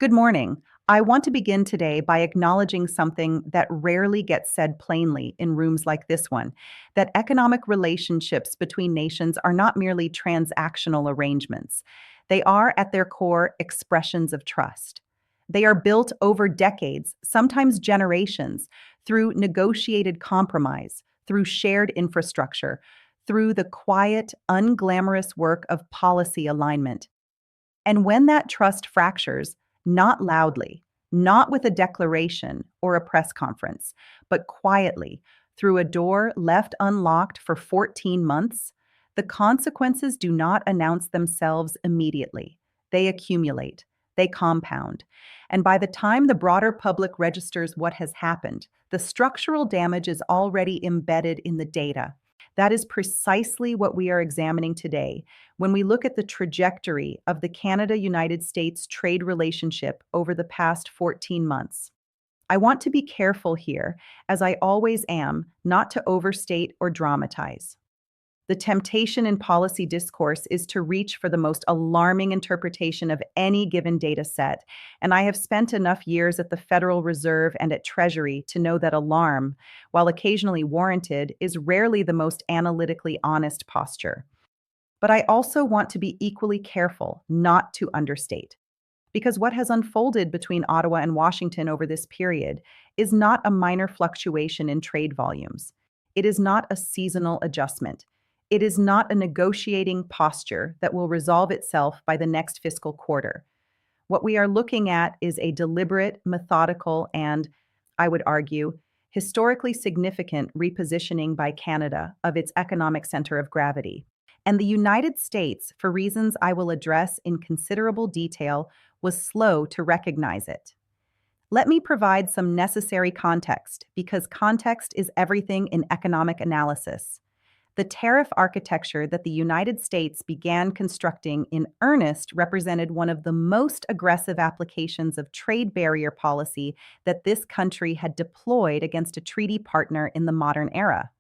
Good morning. I want to begin today by acknowledging something that rarely gets said plainly in rooms like this one, that economic relationships between nations are not merely transactional arrangements. They are, at their core, expressions of trust. They are built over decades, sometimes generations, through negotiated compromise, through shared infrastructure, through the quiet, unglamorous work of policy alignment. And when that trust fractures, not loudly, not with a declaration or a press conference, but quietly, through a door left unlocked for 14 months, the consequences do not announce themselves immediately. They accumulate, they compound. And by the time the broader public registers what has happened, the structural damage is already embedded in the data. That is precisely what we are examining today when we look at the trajectory of the Canada-United States trade relationship over the past 14 months. I want to be careful here, as I always am, not to overstate or dramatize. The temptation in policy discourse is to reach for the most alarming interpretation of any given data set, and I have spent enough years at the Federal Reserve and at Treasury to know that alarm, while occasionally warranted, is rarely the most analytically honest posture. But I also want to be equally careful not to understate, because what has unfolded between Ottawa and Washington over this period is not a minor fluctuation in trade volumes. It is not a seasonal adjustment. It is not a negotiating posture that will resolve itself by the next fiscal quarter. What we are looking at is a deliberate, methodical, and, I would argue, historically significant repositioning by Canada of its economic center of gravity. And the United States, for reasons I will address in considerable detail, was slow to recognize it. Let me provide some necessary context, because context is everything in economic analysis. The tariff architecture that the United States began constructing in earnest represented one of the most aggressive applications of trade barrier policy that this country had deployed against a treaty partner in the modern era.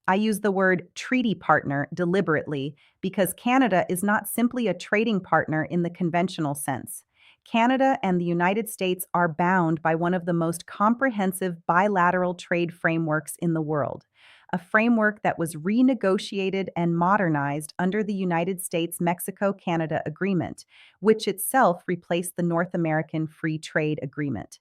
I use the word treaty partner deliberately because Canada is not simply a trading partner in the conventional sense. Canada and the United States are bound by one of the most comprehensive bilateral trade frameworks in the world, a framework that was renegotiated and modernized under the United States-Mexico-Canada Agreement, which itself replaced the North American Free Trade Agreement.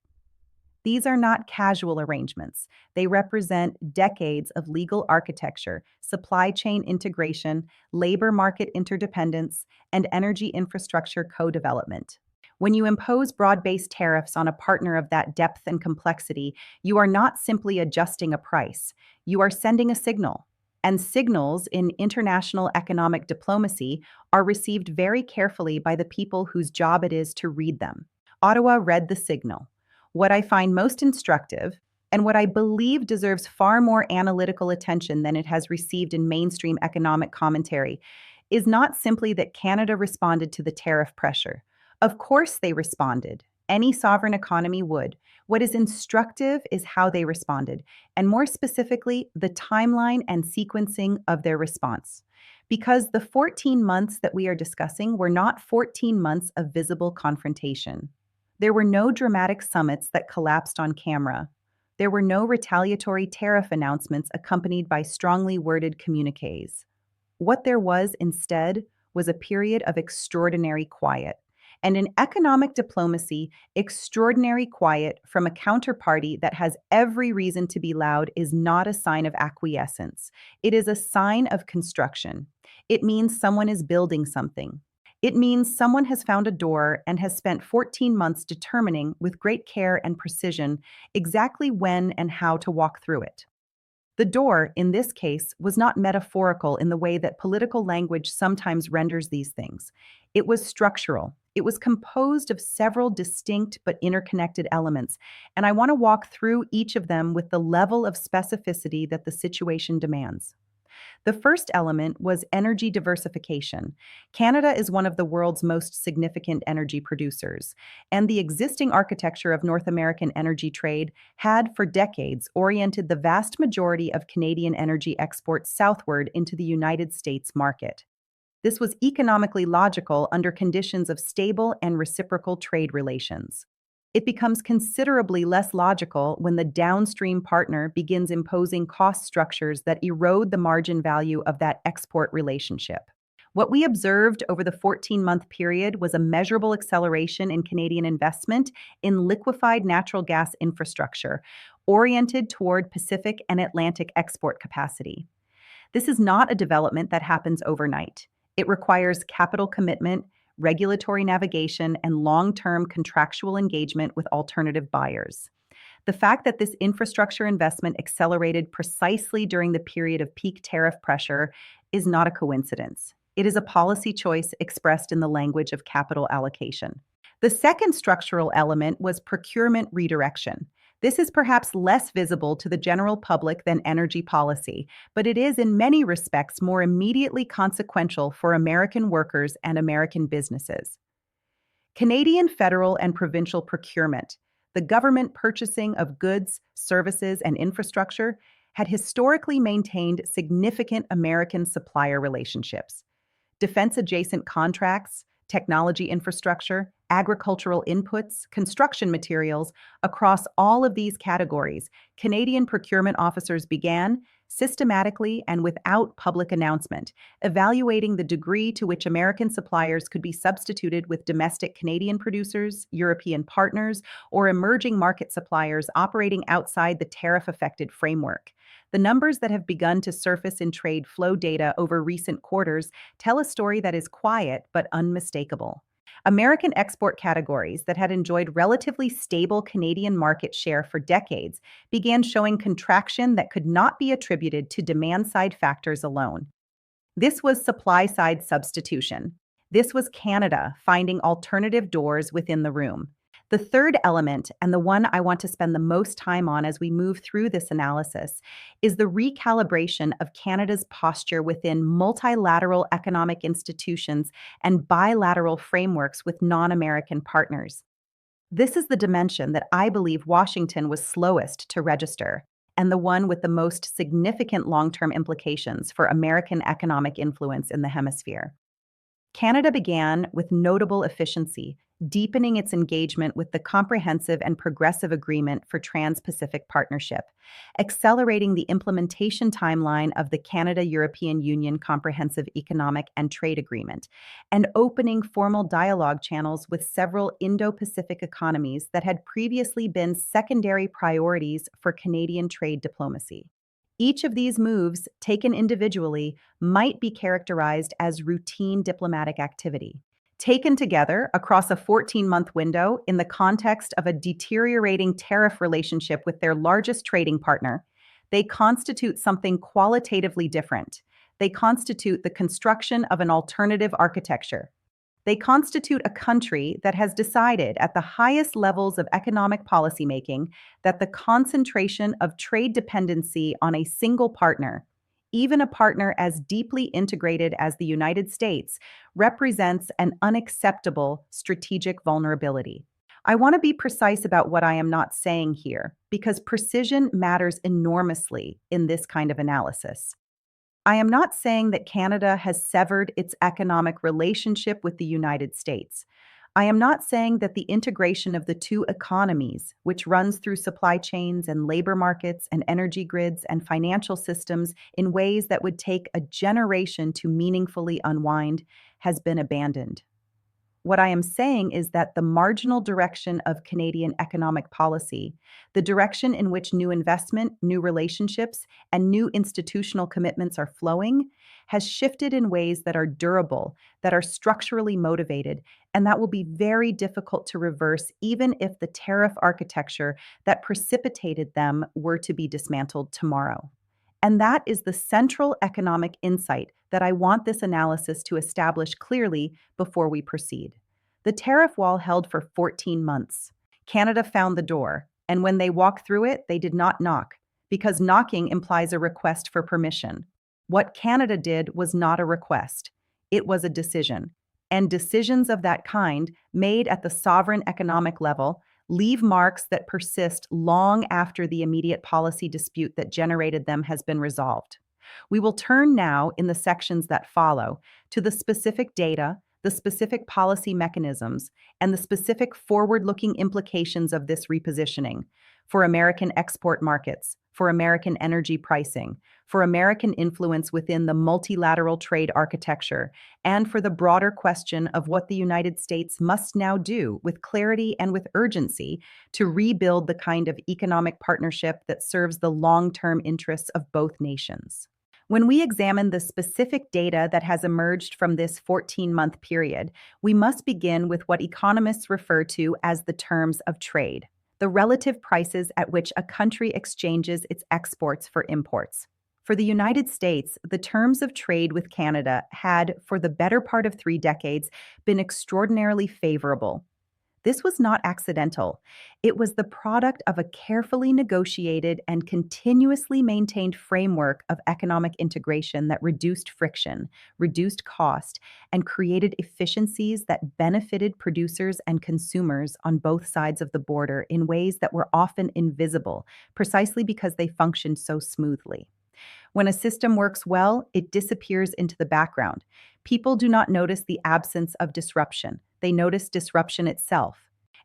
These are not casual arrangements. They represent decades of legal architecture, supply chain integration, labor market interdependence, and energy infrastructure co-development. When you impose broad-based tariffs on a partner of that depth and complexity, you are not simply adjusting a price. You are sending a signal. And signals in international economic diplomacy are received very carefully by the people whose job it is to read them. Ottawa read the signal. What I find most instructive, and what I believe deserves far more analytical attention than it has received in mainstream economic commentary, is not simply that Canada responded to the tariff pressure. Of course they responded. Any sovereign economy would. What is instructive is how they responded, and more specifically, the timeline and sequencing of their response. Because the 14 months that we are discussing were not 14 months of visible confrontation. There were no dramatic summits that collapsed on camera. There were no retaliatory tariff announcements accompanied by strongly worded communiques. What there was instead was a period of extraordinary quiet. And in economic diplomacy, extraordinary quiet from a counterparty that has every reason to be loud is not a sign of acquiescence. It is a sign of construction. It means someone is building something. It means someone has found a door and has spent 14 months determining with great care and precision exactly when and how to walk through it. The door, in this case, was not metaphorical in the way that political language sometimes renders these things. It was structural. It was composed of several distinct but interconnected elements, and I want to walk through each of them with the level of specificity that the situation demands. The first element was energy diversification. Canada is one of the world's most significant energy producers, and the existing architecture of North American energy trade had for decades oriented the vast majority of Canadian energy exports southward into the United States market. This was economically logical under conditions of stable and reciprocal trade relations. It becomes considerably less logical when the downstream partner begins imposing cost structures that erode the margin value of that export relationship. What we observed over the 14-month period was a measurable acceleration in Canadian investment in liquefied natural gas infrastructure, oriented toward Pacific and Atlantic export capacity. This is not a development that happens overnight. It requires capital commitment, regulatory navigation, and long-term contractual engagement with alternative buyers. The fact that this infrastructure investment accelerated precisely during the period of peak tariff pressure is not a coincidence. It is a policy choice expressed in the language of capital allocation. The second structural element was procurement redirection. This is perhaps less visible to the general public than energy policy, but it is in many respects more immediately consequential for American workers and American businesses. Canadian federal and provincial procurement, the government purchasing of goods, services, and infrastructure, had historically maintained significant American supplier relationships. Defense-adjacent contracts, technology infrastructure, agricultural inputs, construction materials, across all of these categories, Canadian procurement officers began, systematically and without public announcement, evaluating the degree to which American suppliers could be substituted with domestic Canadian producers, European partners, or emerging market suppliers operating outside the tariff-affected framework. The numbers that have begun to surface in trade flow data over recent quarters tell a story that is quiet but unmistakable. American export categories that had enjoyed relatively stable Canadian market share for decades began showing contraction that could not be attributed to demand-side factors alone. This was supply-side substitution. This was Canada finding alternative doors within the room. The third element, and the one I want to spend the most time on as we move through this analysis, is the recalibration of Canada's posture within multilateral economic institutions and bilateral frameworks with non-American partners. This is the dimension that I believe Washington was slowest to register, and the one with the most significant long-term implications for American economic influence in the hemisphere. Canada began with notable efficiency, deepening its engagement with the Comprehensive and Progressive Agreement for Trans-Pacific Partnership, accelerating the implementation timeline of the Canada-European Union Comprehensive Economic and Trade Agreement, and opening formal dialogue channels with several Indo-Pacific economies that had previously been secondary priorities for Canadian trade diplomacy. Each of these moves, taken individually, might be characterized as routine diplomatic activity. Taken together across a 14-month window in the context of a deteriorating tariff relationship with their largest trading partner, they constitute something qualitatively different. They constitute the construction of an alternative architecture. They constitute a country that has decided at the highest levels of economic policymaking that the concentration of trade dependency on a single partner, even a partner as deeply integrated as the United States, represents an unacceptable strategic vulnerability. I want to be precise about what I am not saying here, because precision matters enormously in this kind of analysis. I am not saying that Canada has severed its economic relationship with the United States. I am not saying that the integration of the two economies, which runs through supply chains and labor markets and energy grids and financial systems in ways that would take a generation to meaningfully unwind, has been abandoned. What I am saying is that the marginal direction of Canadian economic policy, the direction in which new investment, new relationships, and new institutional commitments are flowing, has shifted in ways that are durable, that are structurally motivated, and that will be very difficult to reverse even if the tariff architecture that precipitated them were to be dismantled tomorrow. And that is the central economic insight that I want this analysis to establish clearly before we proceed. The tariff wall held for 14 months. Canada found the door, and when they walked through it, they did not knock, because knocking implies a request for permission. What Canada did was not a request. It was a decision. And decisions of that kind, made at the sovereign economic level, leave marks that persist long after the immediate policy dispute that generated them has been resolved. We will turn now, in the sections that follow, to the specific data, the specific policy mechanisms, and the specific forward-looking implications of this repositioning for American export markets, for American energy pricing, for American influence within the multilateral trade architecture, and for the broader question of what the United States must now do with clarity and with urgency to rebuild the kind of economic partnership that serves the long-term interests of both nations. When we examine the specific data that has emerged from this 14-month period, we must begin with what economists refer to as the terms of trade, the relative prices at which a country exchanges its exports for imports. For the United States, the terms of trade with Canada had, for the better part of 3 decades, been extraordinarily favorable. This was not accidental. It was the product of a carefully negotiated and continuously maintained framework of economic integration that reduced friction, reduced cost, and created efficiencies that benefited producers and consumers on both sides of the border in ways that were often invisible, precisely because they functioned so smoothly. When a system works well, it disappears into the background. People do not notice the absence of disruption. They notice disruption itself.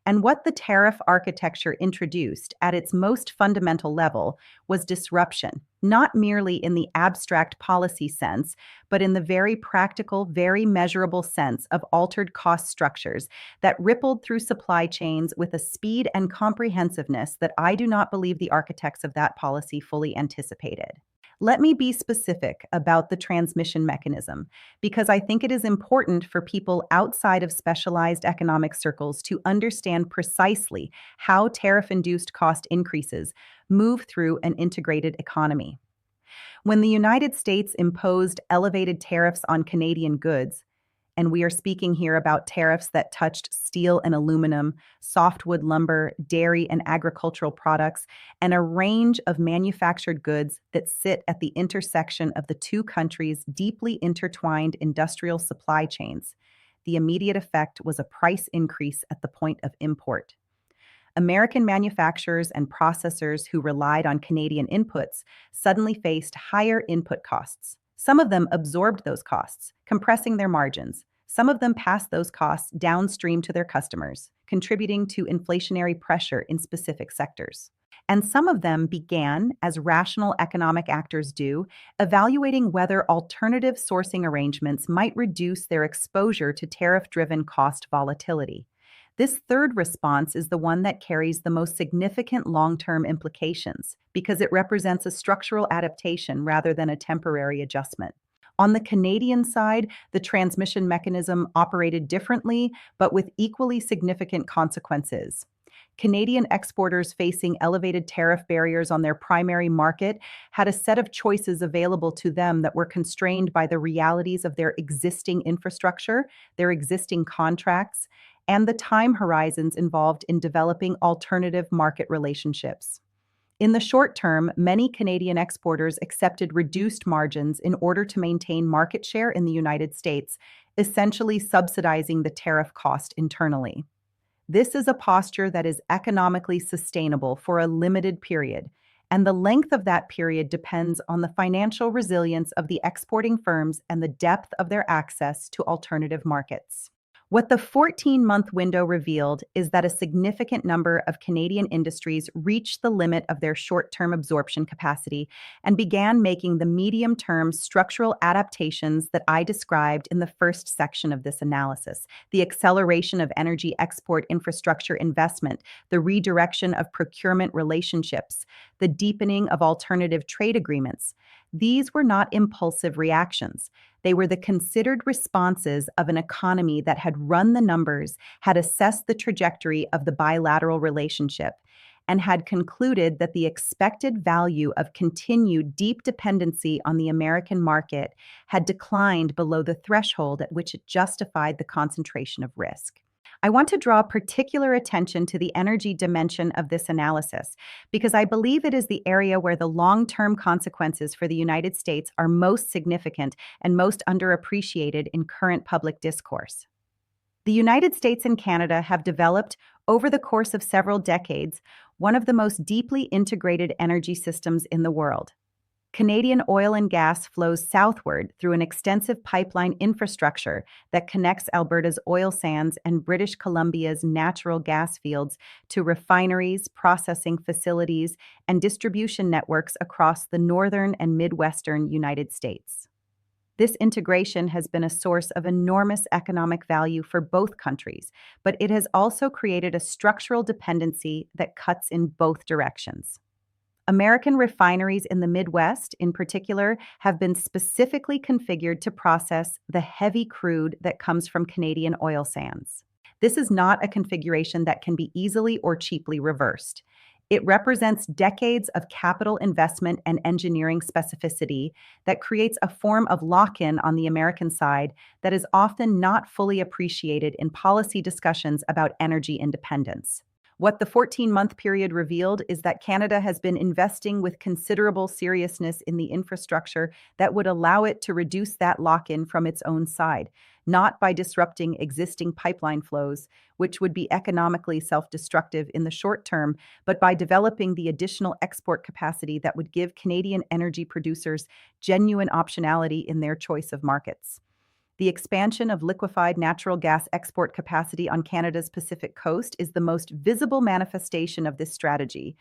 And what the tariff architecture introduced at its most fundamental level was disruption, not merely in the abstract policy sense, but in the very practical, very measurable sense of altered cost structures that rippled through supply chains with a speed and comprehensiveness that I do not believe the architects of that policy fully anticipated. Let me be specific about the transmission mechanism, because I think it is important for people outside of specialized economic circles to understand precisely how tariff-induced cost increases move through an integrated economy. When the United States imposed elevated tariffs on Canadian goods, and we are speaking here about tariffs that touched steel and aluminum, softwood lumber, dairy and agricultural products, and a range of manufactured goods that sit at the intersection of the two countries' deeply intertwined industrial supply chains. The immediate effect was a price increase at the point of import. American manufacturers and processors who relied on Canadian inputs suddenly faced higher input costs. Some of them absorbed those costs, compressing their margins. Some of them passed those costs downstream to their customers, contributing to inflationary pressure in specific sectors. And some of them began, as rational economic actors do, evaluating whether alternative sourcing arrangements might reduce their exposure to tariff-driven cost volatility. This third response is the one that carries the most significant long-term implications because it represents a structural adaptation rather than a temporary adjustment. On the Canadian side, the transmission mechanism operated differently, but with equally significant consequences. Canadian exporters facing elevated tariff barriers on their primary market had a set of choices available to them that were constrained by the realities of their existing infrastructure, their existing contracts, and the time horizons involved in developing alternative market relationships. In the short term, many Canadian exporters accepted reduced margins in order to maintain market share in the United States, essentially subsidizing the tariff cost internally. This is a posture that is economically sustainable for a limited period, and the length of that period depends on the financial resilience of the exporting firms and the depth of their access to alternative markets. What the 14-month window revealed is that a significant number of Canadian industries reached the limit of their short-term absorption capacity and began making the medium-term structural adaptations that I described in the first section of this analysis: the acceleration of energy export infrastructure investment, the redirection of procurement relationships, the deepening of alternative trade agreements. These were not impulsive reactions. They were the considered responses of an economy that had run the numbers, had assessed the trajectory of the bilateral relationship, and had concluded that the expected value of continued deep dependency on the American market had declined below the threshold at which it justified the concentration of risk. I want to draw particular attention to the energy dimension of this analysis because I believe it is the area where the long-term consequences for the United States are most significant and most underappreciated in current public discourse. The United States and Canada have developed, over the course of several decades, one of the most deeply integrated energy systems in the world. Canadian oil and gas flows southward through an extensive pipeline infrastructure that connects Alberta's oil sands and British Columbia's natural gas fields to refineries, processing facilities, and distribution networks across the northern and midwestern United States. This integration has been a source of enormous economic value for both countries, but it has also created a structural dependency that cuts in both directions. American refineries in the Midwest, in particular, have been specifically configured to process the heavy crude that comes from Canadian oil sands. This is not a configuration that can be easily or cheaply reversed. It represents decades of capital investment and engineering specificity that creates a form of lock-in on the American side that is often not fully appreciated in policy discussions about energy independence. What the 14-month period revealed is that Canada has been investing with considerable seriousness in the infrastructure that would allow it to reduce that lock-in from its own side, not by disrupting existing pipeline flows, which would be economically self-destructive in the short term, but by developing the additional export capacity that would give Canadian energy producers genuine optionality in their choice of markets. The expansion of liquefied natural gas export capacity on Canada's Pacific coast is the most visible manifestation of this strategy,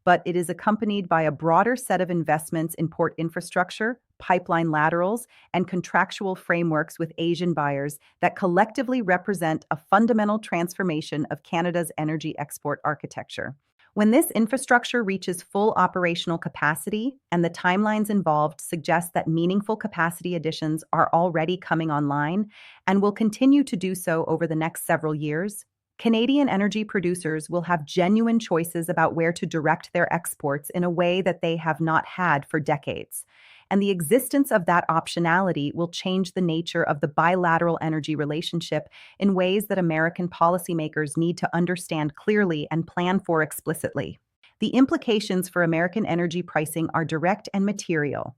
but it is accompanied by a broader set of investments in port infrastructure, pipeline laterals, and contractual frameworks with Asian buyers that collectively represent a fundamental transformation of Canada's energy export architecture. When this infrastructure reaches full operational capacity, and the timelines involved suggest that meaningful capacity additions are already coming online and will continue to do so over the next several years, Canadian energy producers will have genuine choices about where to direct their exports in a way that they have not had for decades. And the existence of that optionality will change the nature of the bilateral energy relationship in ways that American policymakers need to understand clearly and plan for explicitly. The implications for American energy pricing are direct and material.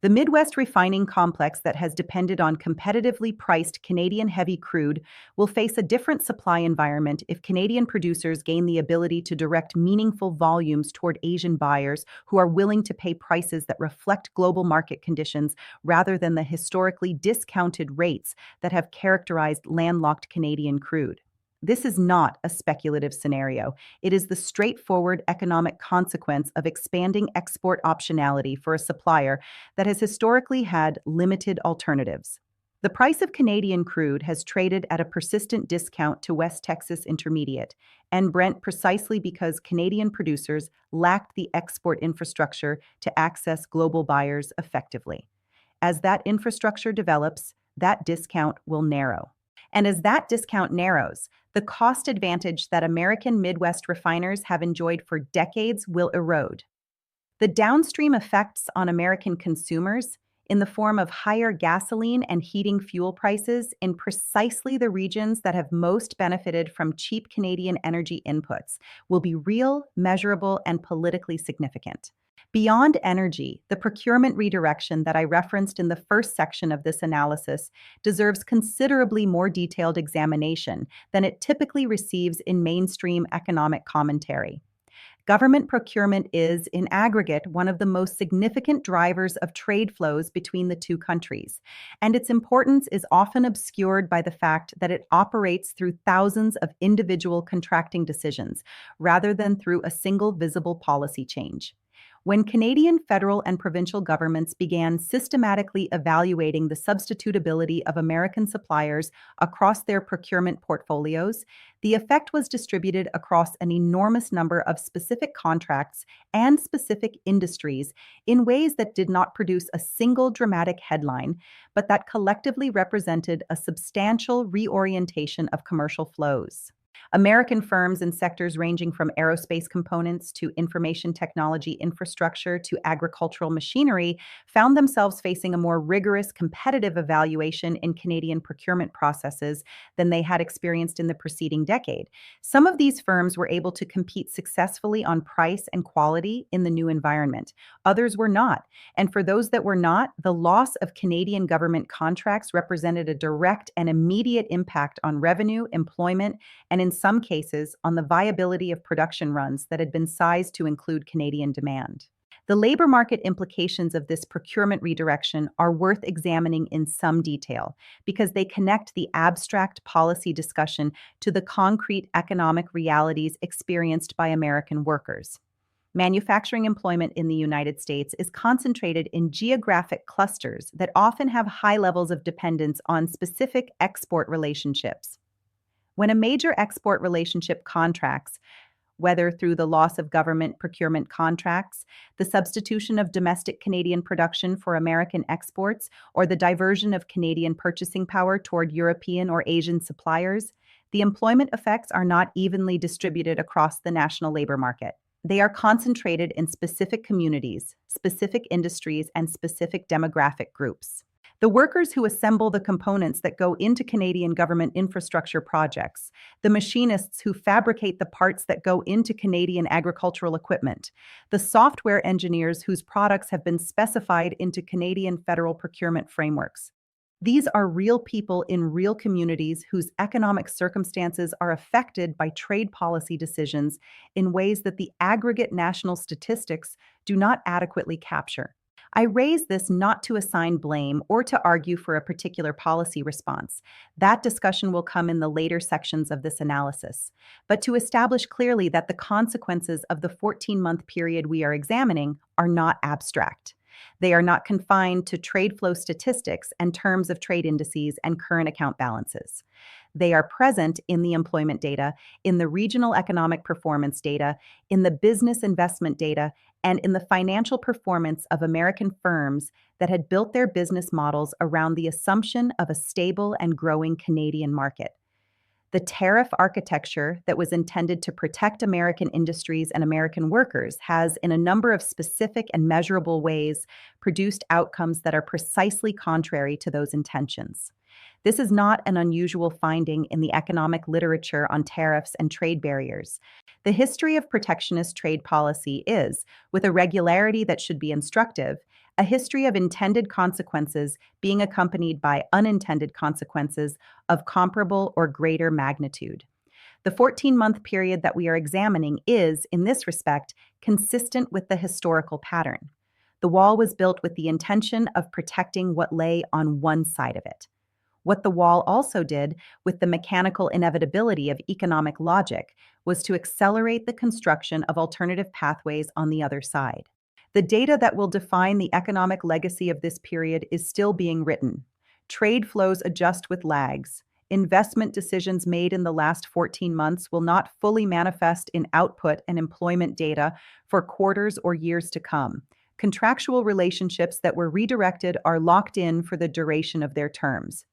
The Midwest refining complex that has depended on competitively priced Canadian heavy crude will face a different supply environment if Canadian producers gain the ability to direct meaningful volumes toward Asian buyers who are willing to pay prices that reflect global market conditions rather than the historically discounted rates that have characterized landlocked Canadian crude. This is not a speculative scenario. It is the straightforward economic consequence of expanding export optionality for a supplier that has historically had limited alternatives. The price of Canadian crude has traded at a persistent discount to West Texas Intermediate and Brent precisely because Canadian producers lacked the export infrastructure to access global buyers effectively. As that infrastructure develops, that discount will narrow. And as that discount narrows, the cost advantage that American Midwest refiners have enjoyed for decades will erode. The downstream effects on American consumers, in the form of higher gasoline and heating fuel prices in precisely the regions that have most benefited from cheap Canadian energy inputs, will be real, measurable, and politically significant. Beyond energy, the procurement redirection that I referenced in the first section of this analysis deserves considerably more detailed examination than it typically receives in mainstream economic commentary. Government procurement is, in aggregate, one of the most significant drivers of trade flows between the two countries, and its importance is often obscured by the fact that it operates through thousands of individual contracting decisions, rather than through a single visible policy change. When Canadian federal and provincial governments began systematically evaluating the substitutability of American suppliers across their procurement portfolios, the effect was distributed across an enormous number of specific contracts and specific industries in ways that did not produce a single dramatic headline, but that collectively represented a substantial reorientation of commercial flows. American firms in sectors ranging from aerospace components to information technology infrastructure to agricultural machinery found themselves facing a more rigorous competitive evaluation in Canadian procurement processes than they had experienced in the preceding decade. Some of these firms were able to compete successfully on price and quality in the new environment. Others were not. And for those that were not, the loss of Canadian government contracts represented a direct and immediate impact on revenue, employment, and in some cases, on the viability of production runs that had been sized to include Canadian demand. The labor market implications of this procurement redirection are worth examining in some detail because they connect the abstract policy discussion to the concrete economic realities experienced by American workers. Manufacturing employment in the United States is concentrated in geographic clusters that often have high levels of dependence on specific export relationships. When a major export relationship contracts, whether through the loss of government procurement contracts, the substitution of domestic Canadian production for American exports, or the diversion of Canadian purchasing power toward European or Asian suppliers, the employment effects are not evenly distributed across the national labor market. They are concentrated in specific communities, specific industries, and specific demographic groups. The workers who assemble the components that go into Canadian government infrastructure projects, the machinists who fabricate the parts that go into Canadian agricultural equipment, the software engineers whose products have been specified into Canadian federal procurement frameworks. These are real people in real communities whose economic circumstances are affected by trade policy decisions in ways that the aggregate national statistics do not adequately capture. I raise this not to assign blame or to argue for a particular policy response. That discussion will come in the later sections of this analysis, but to establish clearly that the consequences of the 14-month period we are examining are not abstract. They are not confined to trade flow statistics and terms of trade indices and current account balances. They are present in the employment data, in the regional economic performance data, in the business investment data, and in the financial performance of American firms that had built their business models around the assumption of a stable and growing Canadian market. The tariff architecture that was intended to protect American industries and American workers has, in a number of specific and measurable ways, produced outcomes that are precisely contrary to those intentions. This is not an unusual finding in the economic literature on tariffs and trade barriers. The history of protectionist trade policy is, with a regularity that should be instructive, a history of intended consequences being accompanied by unintended consequences of comparable or greater magnitude. The 14-month period that we are examining is, in this respect, consistent with the historical pattern. The wall was built with the intention of protecting what lay on one side of it. What the wall also did, with the mechanical inevitability of economic logic, was to accelerate the construction of alternative pathways on the other side. The data that will define the economic legacy of this period is still being written. Trade flows adjust with lags. Investment decisions made in the last 14 months will not fully manifest in output and employment data for quarters or years to come. Contractual relationships that were redirected are locked in for the duration of their terms.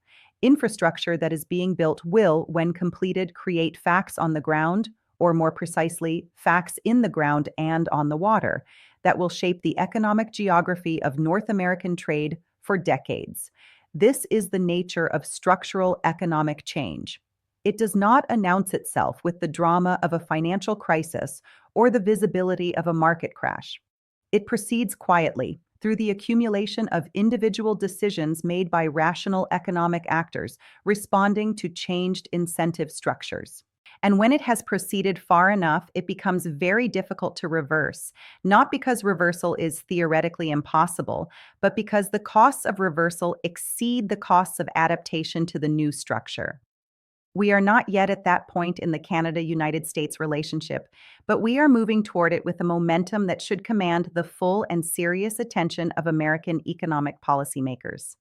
Infrastructure that is being built will, when completed, create facts on the ground, or more precisely, facts in the ground and on the water, that will shape the economic geography of North American trade for decades. This is the nature of structural economic change. It does not announce itself with the drama of a financial crisis or the visibility of a market crash. It proceeds quietly, through the accumulation of individual decisions made by rational economic actors responding to changed incentive structures. And when it has proceeded far enough, it becomes very difficult to reverse, not because reversal is theoretically impossible, but because the costs of reversal exceed the costs of adaptation to the new structure. We are not yet at that point in the Canada-United relationship, but we are moving toward it with a momentum that should command the full and serious attention of American economic policymakers.